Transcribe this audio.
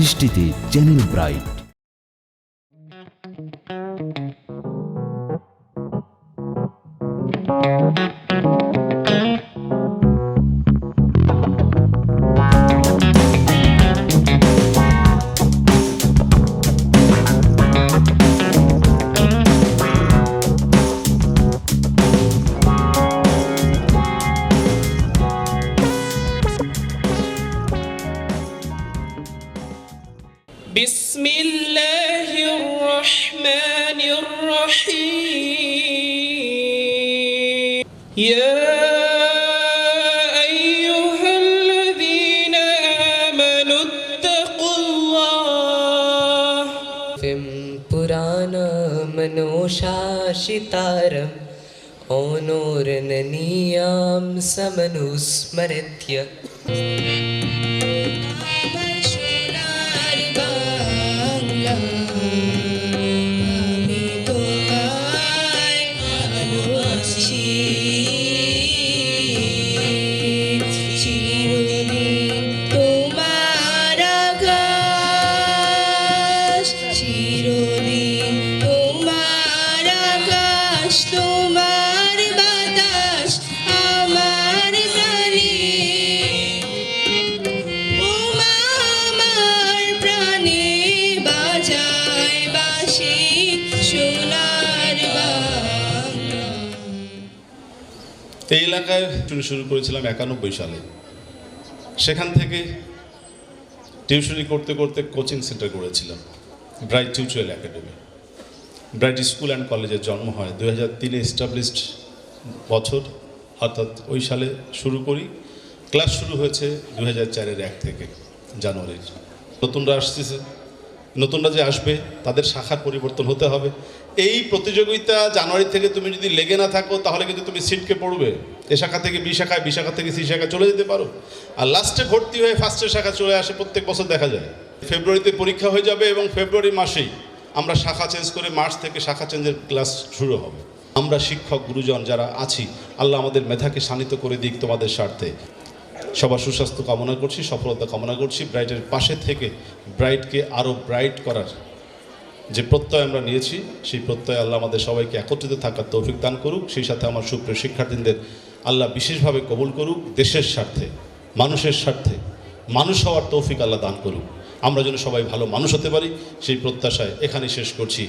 দৃষ্টিতে channel bright. بسم الله الرحمن الرحيم يا أيها الذين آمنوا اتقوا الله पुराणमनोशासितारम् ओनोरननीयां समनुस्मृत्य তোমার বাতাস আমার প্রাণে ওমা আমার প্রাণে বাজায় বাঁশি সোনার বাংলা। এই এলাকায় শুরু করেছিলাম 91 সালে। সেখান থেকে টিউশনি করতে করতে কোচিং সেন্টার করেছিলাম bright tutorial academy. Bright school and কলেজের জন্ম হয় 2003-এ এস্টাবলিশড বছর, অর্থাৎ ওই সালে শুরু করি। ক্লাস শুরু হয়েছে 2004-এর 1 থেকে জানুয়ারির। নতুনরা আসতেছে, নতুনরা যে আসবে তাদের শাখার পরিবর্তন হতে হবে। এই প্রতিযোগিতা জানুয়ারি থেকে তুমি যদি লেগে না থাকো তাহলে কিন্তু তুমি সিটকে পড়বে। এ শাখা থেকে বি শাখায়, বি শাখা থেকে সি শাখায় চলে যেতে পারো। আর লাস্টে ভর্তি হয়ে ফার্স্টের শাখা চলে আসে, প্রত্যেক বছর দেখা যায়। ফেব্রুয়ারিতে পরীক্ষা হয়ে যাবে এবং ফেব্রুয়ারি মাসেই আমরা শাখা চেঞ্জ করে মার্চ থেকে শাখা চেঞ্জের ক্লাস শুরু হবে। আমরা শিক্ষক গুরুজন যারা আছি, আল্লাহ আমাদের মেধাকে শানিত করে দিক তোমাদের স্বার্থে। সবার সুস্বাস্থ্য কামনা করছি, সফলতা কামনা করছি। ব্রাইটের পাশে থেকে ব্রাইটকে আরও ব্রাইট করার যে প্রত্যয় আমরা নিয়েছি, সেই প্রত্যয় আল্লাহ আমাদের সবাইকে একত্রিত থাকার তৌফিক দান করুক। সেই সাথে আমার সুপ্রিয় শিক্ষার্থীদের আল্লাহ বিশেষভাবে কবুল করুক। দেশের স্বার্থে, মানুষের স্বার্থে মানুষ হওয়ার তৌফিক আল্লাহ দান করুক। আমরা যেন সবাই ভালো মানুষ হতে পারি, সেই প্রত্যাশায় এখানে শেষ করছি।